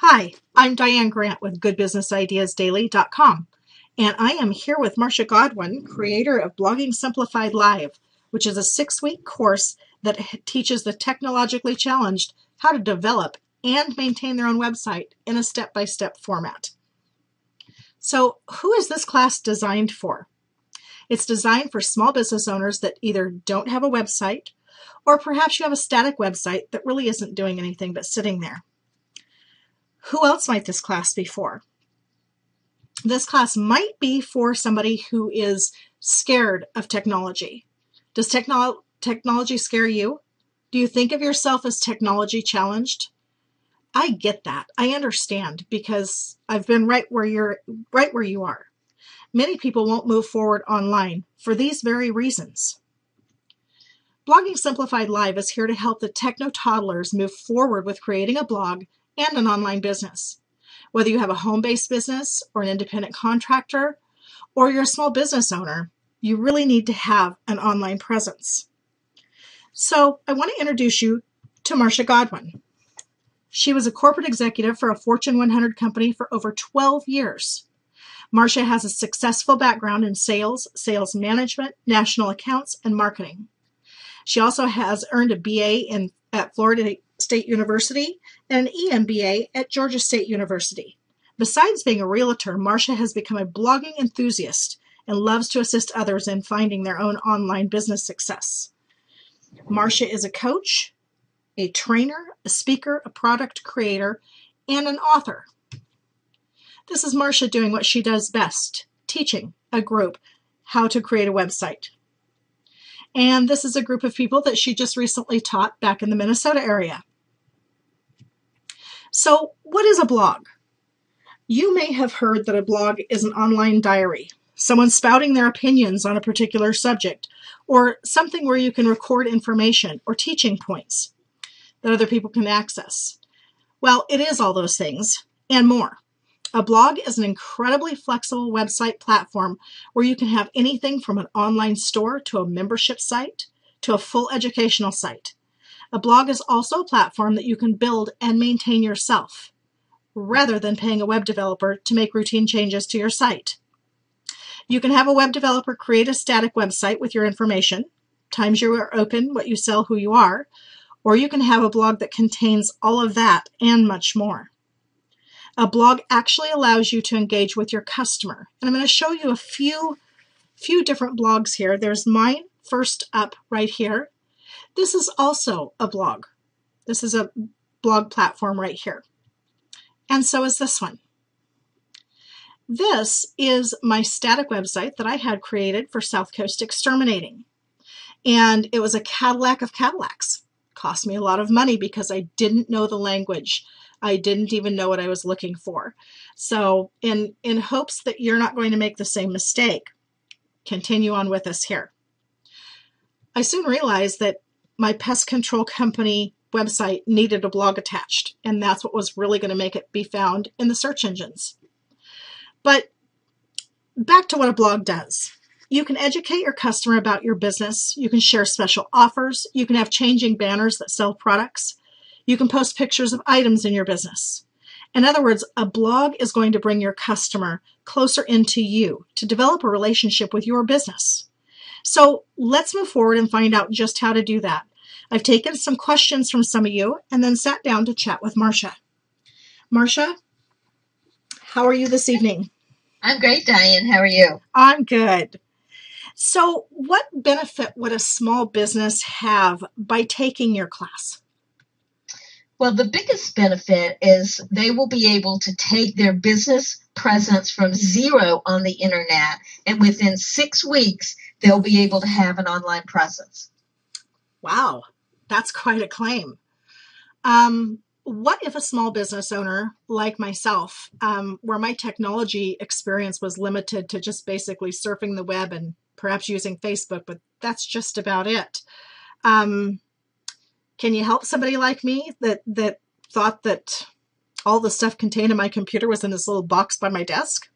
Hi, I'm Diane Grant with GoodBusinessIdeasDaily.com, and I am here with Marcia Godwin, creator of Blogging Simplified Live, which is a 6-week course that teaches the technologically challenged how to develop and maintain their own website in a step-by-step format. So, who is this class designed for? It's designed for small business owners that either don't have a website, or perhaps you have a static website that really isn't doing anything but sitting there. Who else might this class be for? This class might be for somebody who is scared of technology. Does technology scare you? Do you think of yourself as technology challenged? I get that. I understand because I've been right where you are. Many people won't move forward online for these very reasons. Blogging Simplified Live is here to help the techno-toddlers move forward with creating a blog and an online business. Whether you have a home-based business or an independent contractor, or you're a small business owner, you really need to have an online presence. So I want to introduce you to Marcia Godwin. She was a corporate executive for a Fortune 100 company for over 12 years. Marcia has a successful background in sales, sales management, national accounts, and marketing. She also has earned a BA at Florida State University and an EMBA at Georgia State University. Besides being a realtor, Marcia has become a blogging enthusiast and loves to assist others in finding their own online business success. Marcia is a coach, a trainer, a speaker, a product creator, and an author. This is Marcia doing what she does best, teaching a group how to create a website. And this is a group of people that she just recently taught back in the Minnesota area. So, what is a blog? You may have heard that a blog is an online diary, someone spouting their opinions on a particular subject, or something where you can record information or teaching points that other people can access. Well, it is all those things and more. A blog is an incredibly flexible website platform where you can have anything from an online store to a membership site to a full educational site. A blog is also a platform that you can build and maintain yourself, rather than paying a web developer to make routine changes to your site. You can have a web developer create a static website with your information, times you are open, what you sell, who you are, or you can have a blog that contains all of that and much more. A blog actually allows you to engage with your customer. And I'm going to show you a few different blogs here. There's mine first up right here. This is also a blog. This is a blog platform right here. And so is this one. This is my static website that I had created for South Coast Exterminating. And it was a Cadillac of Cadillacs. Cost me a lot of money because I didn't know the language. I didn't even know what I was looking for. So in hopes that you're not going to make the same mistake, continue on with us here. I soon realized that my pest control company website needed a blog attached, and that's what was really going to make it be found in the search engines. But back to what a blog does. You can educate your customer about your business. You can share special offers. You can have changing banners that sell products. You can post pictures of items in your business. In other words, a blog is going to bring your customer closer into you to develop a relationship with your business. So let's move forward and find out just how to do that. I've taken some questions from some of you and then sat down to chat with Marcia. Marcia, how are you this evening? I'm great, Diane. How are you? I'm good. So what benefit would a small business have by taking your class? Well, the biggest benefit is they will be able to take their business presence from zero on the internet, and within 6 weeks, they'll be able to have an online presence. Wow, that's quite a claim. What if a small business owner like myself, where my technology experience was limited to just basically surfing the web and perhaps using Facebook, but that's just about it. Can you help somebody like me that thought that all the stuff contained in my computer was in this little box by my desk?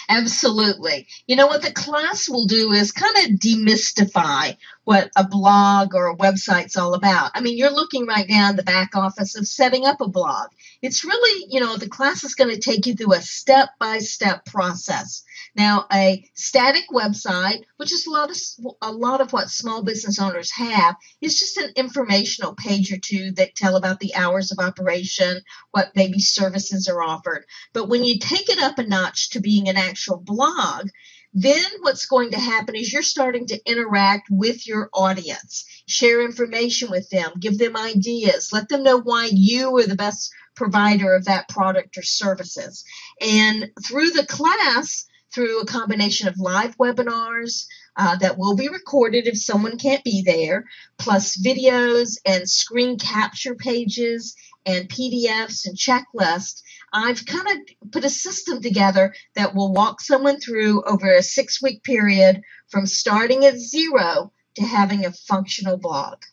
Absolutely. You know what the class will do is kind of demystify what a blog or a website's all about. I mean, you're looking right now in the back office of setting up a blog. It's really, the class is going to take you through a step-by-step process. Now, a static website, which is a lot of what small business owners have, is just an informational page or two that tell about the hours of operation, what maybe services are offered. But when you take it up a notch to being an actual blog, then what's going to happen is you're starting to interact with your audience, share information with them, give them ideas, let them know why you are the best provider of that product or services. And through the class, through a combination of live webinars that will be recorded if someone can't be there, plus videos and screen capture pages and PDFs and checklists, I've kind of put a system together that will walk someone through over a 6-week period from starting at zero to having a functional blog.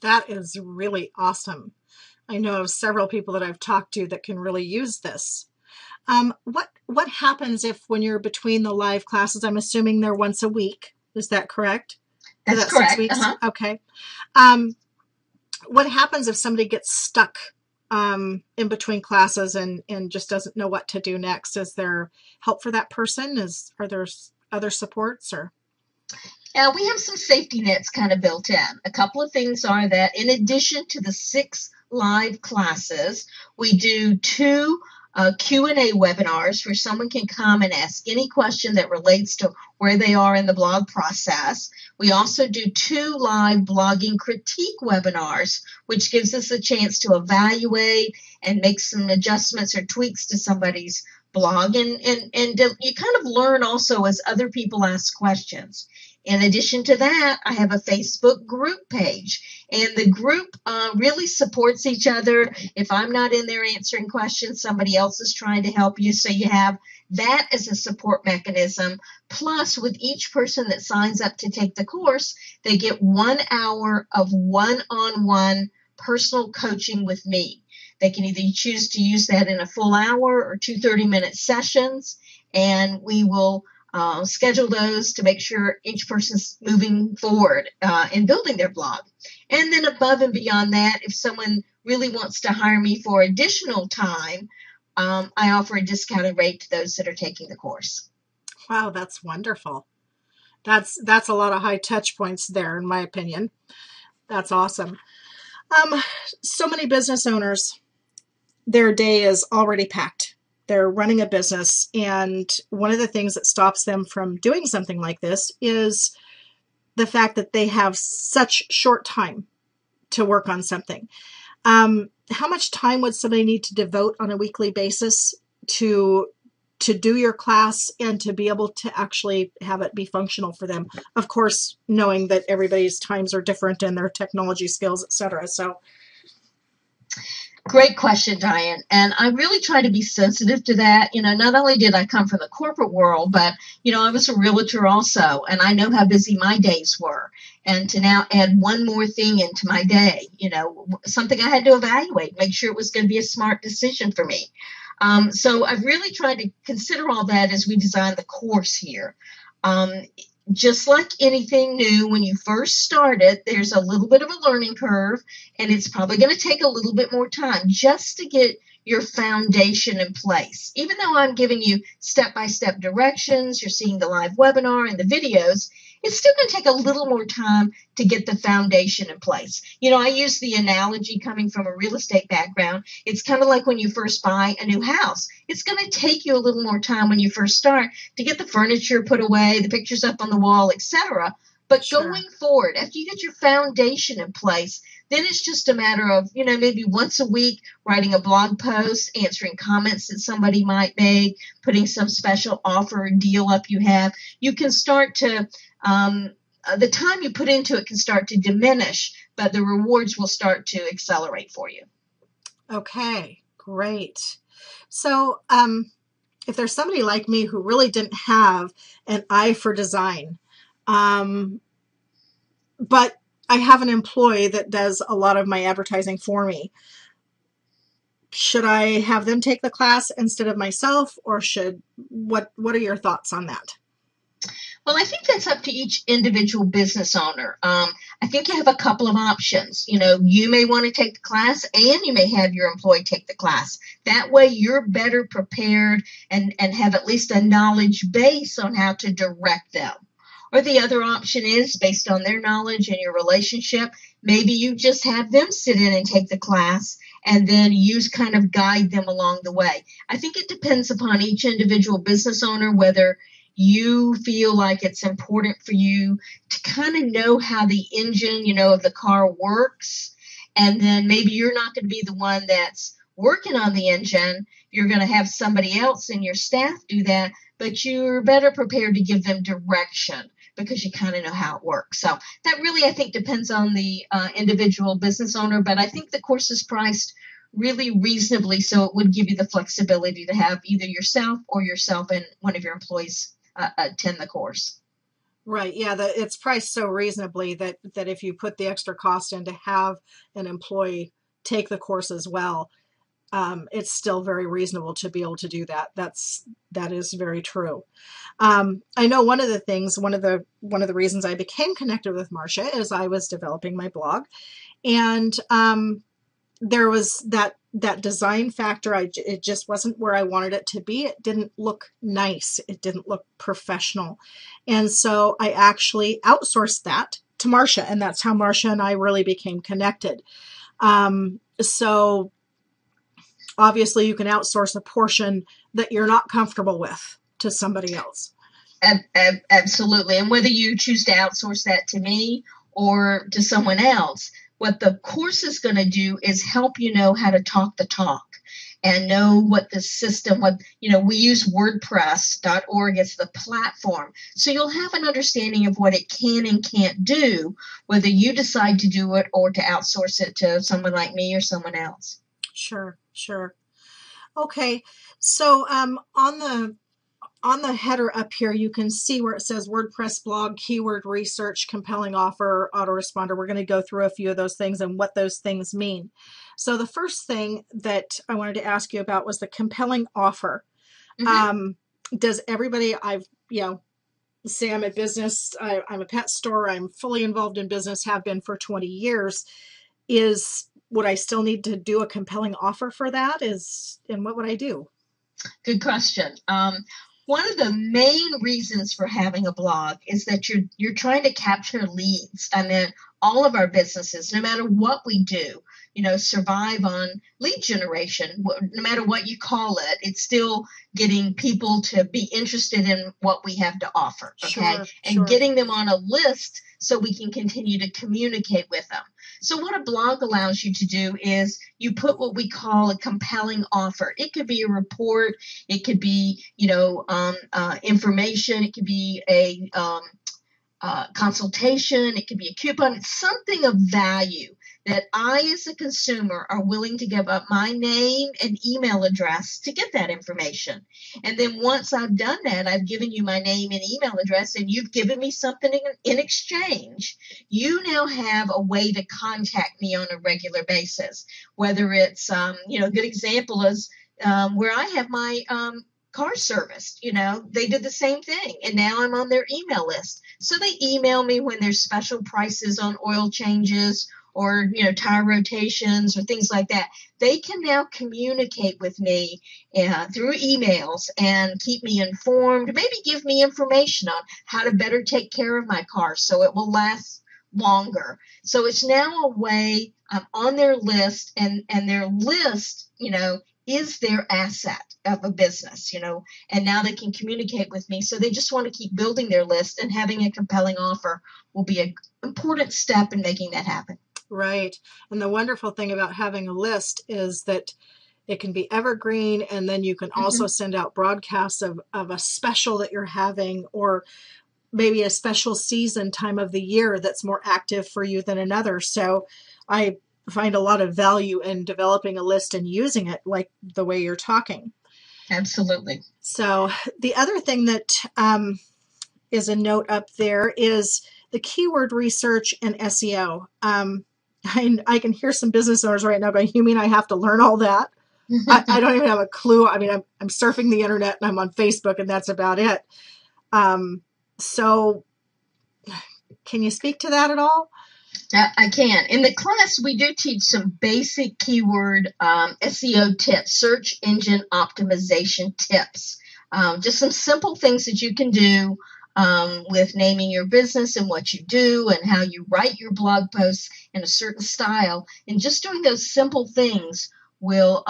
That is really awesome. I know of several people that I've talked to that can really use this. What happens if when you're between the live classes, I'm assuming they're once a week. Is that correct? That's correct. 6 weeks? Okay. What happens if somebody gets stuck in between classes and just doesn't know what to do next? Is there help for that person? Are there other supports or? Now, we have some safety nets kind of built in. A couple of things are that in addition to the 6 live classes, we do 2 Q&A webinars where someone can come and ask any question that relates to where they are in the blog process. We also do 2 live blogging critique webinars, which gives us a chance to evaluate and make some adjustments or tweaks to somebody's blog. And you kind of learn also as other people ask questions. In addition to that, I have a Facebook group page, and the group really supports each other. If I'm not in there answering questions, somebody else is trying to help you. So you have that as a support mechanism. Plus, with each person that signs up to take the course, they get 1 hour of one-on-one personal coaching with me. They can either choose to use that in a full hour or 2 30-minute sessions, and we will schedule those to make sure each person's moving forward in building their blog. And then above and beyond that, if someone really wants to hire me for additional time, I offer a discounted rate to those that are taking the course. Wow, that's wonderful. That's a lot of high touch points there, in my opinion. That's awesome. So many business owners, their day is already packed. They're running a business, and one of the things that stops them from doing something like this is the fact that they have such short time to work on something. How much time would somebody need to devote on a weekly basis to do your class and to be able to actually have it be functional for them? Of course, knowing that everybody's times are different and their technology skills, etc. So. Great question, Diane. And I really try to be sensitive to that. Not only did I come from the corporate world, but, I was a realtor also, and I know how busy my days were. And to now add one more thing into my day, something I had to evaluate, make sure it was going to be a smart decision for me. So I've really tried to consider all that as we design the course here. Just like anything new, when you first start it, there's a little bit of a learning curve, and it's probably going to take a little bit more time just to get your foundation in place. Even though I'm giving you step-by-step directions, you're seeing the live webinar and the videos, it's still going to take a little more time to get the foundation in place. I use the analogy coming from a real estate background. It's kind of like when you first buy a new house. It's going to take you a little more time when you first start to get the furniture put away, the pictures up on the wall, etc. But sure, going forward, after you get your foundation in place, then it's just a matter of, maybe once a week writing a blog post, answering comments that somebody might make, putting some special offer or deal up you have. You can start to, the time you put into it can start to diminish, but the rewards will start to accelerate for you. Okay, great. So if there's somebody like me who really didn't have an eye for design, but I have an employee that does a lot of my advertising for me, should I have them take the class instead of myself, or what are your thoughts on that? Well, I think that's up to each individual business owner. I think you have a couple of options. You may want to take the class and you may have your employee take the class. That way you're better prepared and have at least a knowledge base on how to direct them. Or the other option is based on their knowledge and your relationship. Maybe you just have them sit in and take the class and then you kind of guide them along the way. I think it depends upon each individual business owner whether you feel like it's important for you to kind of know how the engine, of the car works. And then maybe you're not going to be the one that's working on the engine. You're going to have somebody else in your staff do that, but you're better prepared to give them direction because you kind of know how it works. So that really, I think, depends on the individual business owner. But I think the course is priced really reasonably, so it would give you the flexibility to have either yourself and one of your employees attend the course. Right. Yeah. It's priced so reasonably that if you put the extra cost in to have an employee take the course as well, it's still very reasonable to be able to do that. That is very true. I know one of the reasons I became connected with Marcia is I was developing my blog, and there was that design factor. It just wasn't where I wanted it to be. It didn't look nice. It didn't look professional. And so I actually outsourced that to Marcia, and that's how Marcia and I really became connected. So obviously you can outsource a portion that you're not comfortable with to somebody else. Absolutely. And whether you choose to outsource that to me or to someone else, what the course is going to do is help you know how to talk the talk and know what the system, we use WordPress.org as the platform. So you'll have an understanding of what it can and can't do, whether you decide to do it or to outsource it to someone like me or someone else. Sure. Okay. So on the header up here, you can see where it says WordPress blog, keyword research, compelling offer, autoresponder. We're going to go through a few of those things and what those things mean. So the first thing that I wanted to ask you about was the compelling offer. Mm-hmm. Does everybody, say I'm a business, I'm a pet store, I'm fully involved in business, have been for 20 years. Would I still need to do a compelling offer for that? And what would I do? Good question. One of the main reasons for having a blog is that you're trying to capture leads. I mean, all of our businesses, no matter what we do, survive on lead generation. No matter what you call it, it's still getting people to be interested in what we have to offer. Okay. And getting them on a list so we can continue to communicate with them. So what a blog allows you to do is you put what we call a compelling offer. It could be a report. It could be, information. It could be a consultation. It could be a coupon. It's something of value that I, as a consumer, are willing to give up my name and email address to get that information. And then once I've done that, I've given you my name and email address, and you've given me something in exchange. You now have a way to contact me on a regular basis, whether it's, a good example is where I have my car serviced. They did the same thing, and now I'm on their email list. So they email me when there's special prices on oil changes or, tire rotations or things like that. They can now communicate with me through emails and keep me informed, maybe give me information on how to better take care of my car so it will last longer. So it's now a way I'm on their list, and their list, is their asset of a business, and now they can communicate with me. So they just want to keep building their list, and having a compelling offer will be an important step in making that happen. Right. And the wonderful thing about having a list is that it can be evergreen, and then you can also send out broadcasts of a special that you're having, or maybe a special season time of the year that's more active for you than another. So I find a lot of value in developing a list and using it like the way you're talking. Absolutely. So the other thing that is a note up there is the keyword research and SEO. I can hear some business owners right now going, you mean I have to learn all that? I don't even have a clue. I mean, I'm surfing the internet and I'm on Facebook, and that's about it. So can you speak to that at all? I can. In the class, we do teach some basic keyword SEO tips, search engine optimization tips. Just some simple things that you can do with naming your business and what you do and how you write your blog posts in a certain style. And just doing those simple things will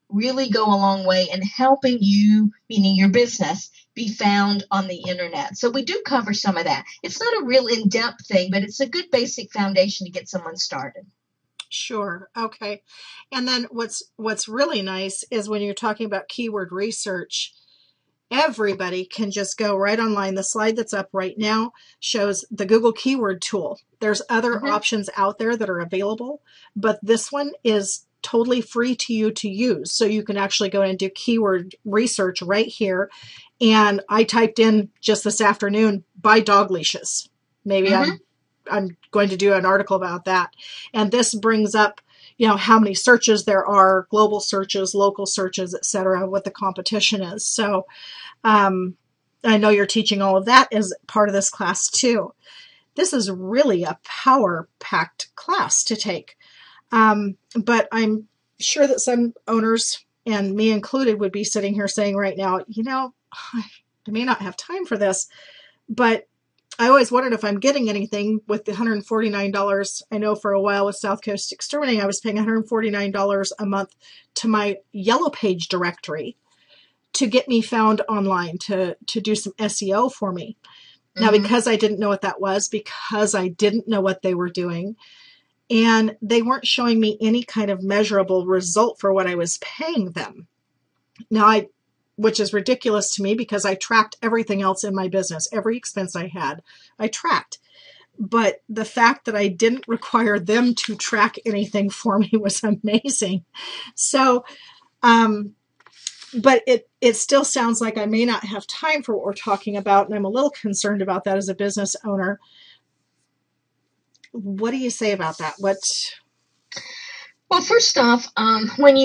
really go a long way in helping you, meaning your business, be found on the internet. So we do cover some of that. It's not a real in-depth thing, but it's a good basic foundation to get someone started. Sure. Okay. And then what's really nice is when you're talking about keyword research, everybody can just go right online. The slide that's up right now shows the Google keyword tool. There's other options out there that are available, but this one is totally free to you to use. So you can actually go and do keyword research right here. And I typed in just this afternoon, buy dog leashes. Maybe I'm going to do an article about that. And this brings up, how many searches there are, global searches, local searches, etc., what the competition is. So I know you're teaching all of that as part of this class too. This is really a power-packed class to take. But I'm sure that some owners, and me included, would be sitting here saying right now, I may not have time for this, but I always wondered if I'm getting anything with the $149. I know for a while with South Coast Exterminating, I was paying $149 a month to my Yellow Page directory to get me found online, to do some SEO for me. Now, because I didn't know what that was, because I didn't know what they were doing, and they weren't showing me any kind of measurable result for what I was paying them. Now, which is ridiculous to me because I tracked everything else in my business. Every expense I had, I tracked. But the fact that I didn't require them to track anything for me was amazing. So, but it still sounds like I may not have time for what we're talking about, and I'm a little concerned about that as a business owner. What do you say about that? Well, first off, when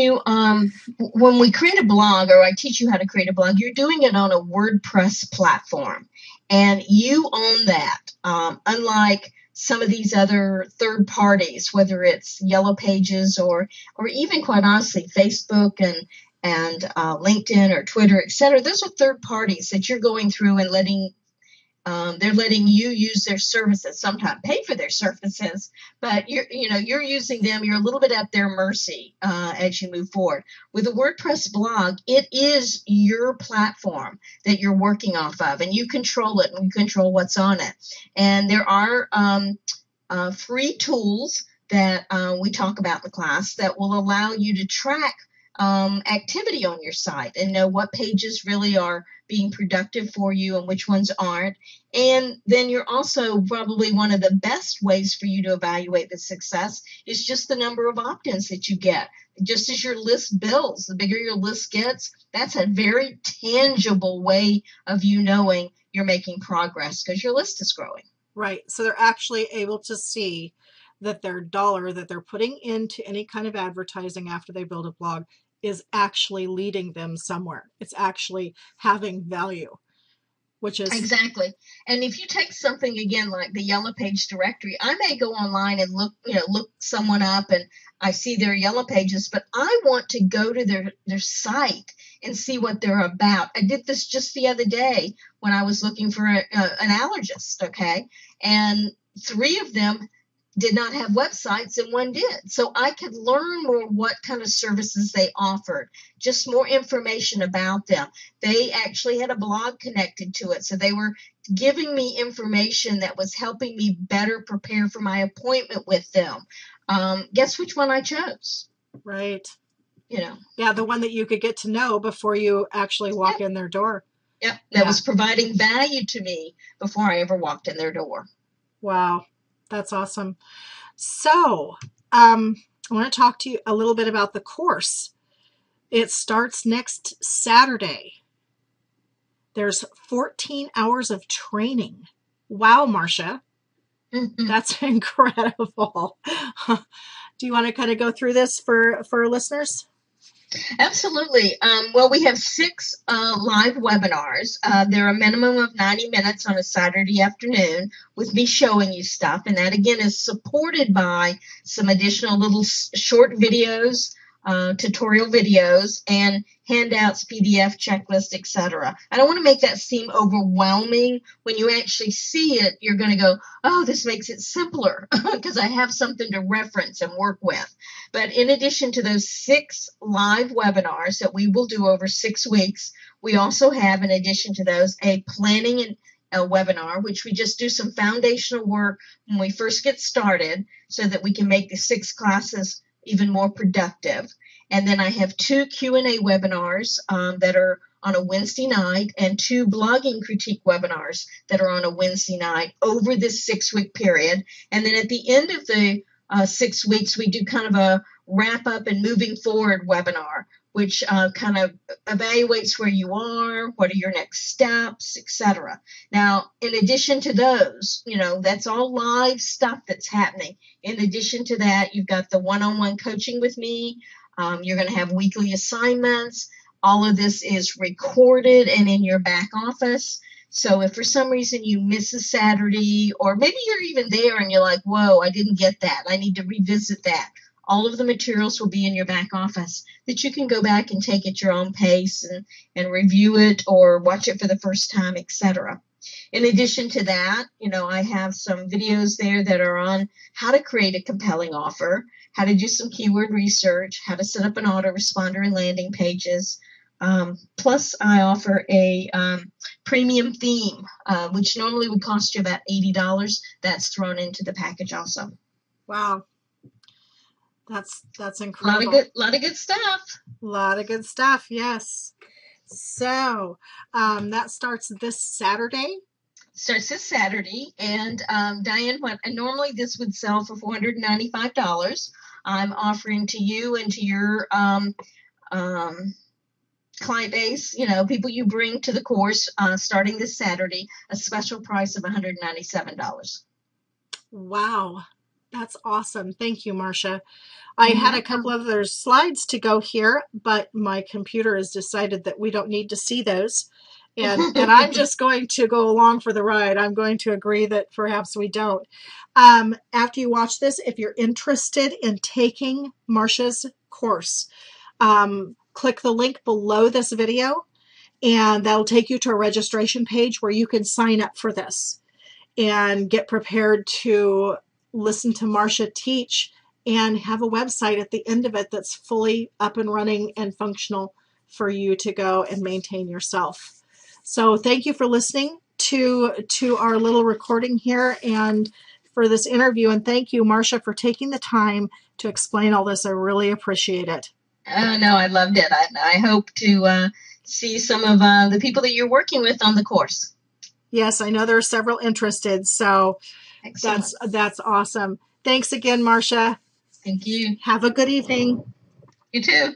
we create a blog, or I teach you how to create a blog, you're doing it on a WordPress platform, and you own that. Unlike some of these other third parties, whether it's Yellow Pages or even, quite honestly, Facebook and LinkedIn or Twitter, etc. Those are third parties that you're going through and they're letting you use their services, sometimes pay for their services, but you're using them. You're a little bit at their mercy as you move forward. With a WordPress blog, it is your platform that you're working off of, and you control it, and you control what's on it. And there are free tools that we talk about in the class that will allow you to track activity on your site and know what pages really are being productive for you and which ones aren't. And then you're also probably one of the best ways for you to evaluate the success is just the number of opt-ins that you get. Just as your list builds, the bigger your list gets, that's a very tangible way of you knowing you're making progress because your list is growing. Right. So they're actually able to see that their dollar that they're putting into any kind of advertising after they build a blog is actually leading them somewhere. It's actually having value, which is exactly. And if you take something again like the Yellow Page directory, I may go online and look someone up, and I see their Yellow Pages, but I want to go to their site and see what they're about. I did this just the other day when I was looking for an allergist, okay? And 3 of them did not have websites and 1 did. So I could learn more what kind of services they offered, just more information about them. They actually had a blog connected to it. So they were giving me information that was helping me better prepare for my appointment with them. Guess which one I chose? Right. Yeah, the one that you could get to know before you actually walk in their door. Yep, that was providing value to me before I ever walked in their door. Wow, that's awesome. So, I want to talk to you a little bit about the course. It starts next Saturday. There's 14 hours of training. Wow, Marcia. That's incredible. Do you want to kind of go through this for our listeners? Absolutely. Well, we have 6 live webinars. They're a minimum of 90 minutes on a Saturday afternoon with me showing you stuff. And that, again, is supported by some additional little short videos, tutorial videos, and handouts, PDF, checklist, etc. I don't want to make that seem overwhelming. When you actually see it, you're going to go, oh, this makes it simpler because I have something to reference and work with. But in addition to those 6 live webinars that we will do over 6 weeks, we also have, in addition to those, a planning and a webinar, which we just do some foundational work when we first get started so that we can make the 6 classes even more productive. And then I have 2 Q&A webinars that are on a Wednesday night and 2 blogging critique webinars that are on a Wednesday night over this 6-week period. And then at the end of the 6 weeks, we do kind of a wrap up and moving forward webinar, which kind of evaluates where you are, what are your next steps, etc. Now, in addition to those, that's all live stuff that's happening. In addition to that, you've got the one-on-one coaching with me. You're going to have weekly assignments. All of this is recorded and in your back office. So if for some reason you miss a Saturday, or maybe you're even there and you're like, whoa, I didn't get that, I need to revisit that, all of the materials will be in your back office that you can go back and take at your own pace and review it or watch it for the first time, etc. In addition to that, I have some videos there that are on how to create a compelling offer, how to do some keyword research, how to set up an autoresponder and landing pages. Plus, I offer a premium theme, which normally would cost you about $80. That's thrown into the package also. Wow. That's incredible. Lot of good stuff. A lot of good stuff, yes. So that starts this Saturday. Starts this Saturday, and Diane, normally this would sell for $495. I'm offering to you and to your client base, people you bring to the course, starting this Saturday, a special price of $197. Wow, that's awesome. Thank you, Marcia. I had a couple of other slides to go here, but my computer has decided that we don't need to see those. And I'm just going to go along for the ride. I'm going to agree that perhaps we don't. After you watch this, if you're interested in taking Marcia's course, click the link below this video, and that'll take you to a registration page where you can sign up for this and get prepared to listen to Marcia teach and have a website at the end of it that's fully up and running and functional for you to go and maintain yourself. So thank you for listening to our little recording here and for this interview. And thank you, Marcia, for taking the time to explain all this. I really appreciate it. Oh, no, I loved it. I hope to see some of the people that you're working with on the course. Yes, I know there are several interested. So excellent. That's awesome. Thanks again, Marcia. Thank you. Have a good evening. You too.